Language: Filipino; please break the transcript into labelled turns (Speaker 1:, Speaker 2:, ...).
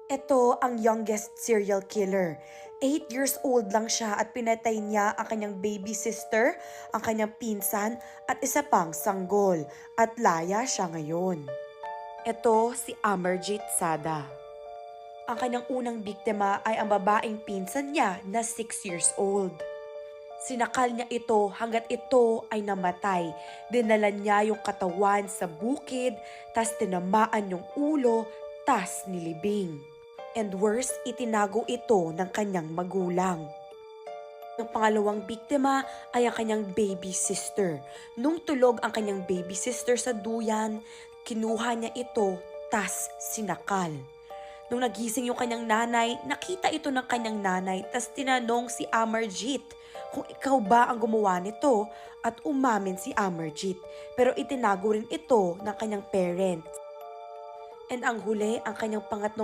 Speaker 1: Ito ang youngest serial killer. 8 years old lang siya at pinatay niya ang kanyang baby sister, ang kanyang pinsan at isa pang sanggol at laya siya ngayon. Ito si Amarjit Sada. Ang kanyang unang biktima ay ang babaeng pinsan niya na 6 years old. Sinakal niya ito hanggat ito ay namatay. Dinala niya yung katawan sa bukid, tas tinamaan yung ulo, tas nilibing. And worse, itinago ito ng kanyang magulang. Ang pangalawang biktima ay ang kanyang baby sister. Nung tulog ang kanyang baby sister sa duyan, kinuha niya ito, tas sinakal. Nung nagising yung kanyang nanay, nakita ito ng kanyang nanay, tas tinanong si Amarjit kung ikaw ba ang gumawa nito at umamin si Amarjit. Pero itinago rin ito ng kanyang parents. And ang huli, ang kanyang pangatlong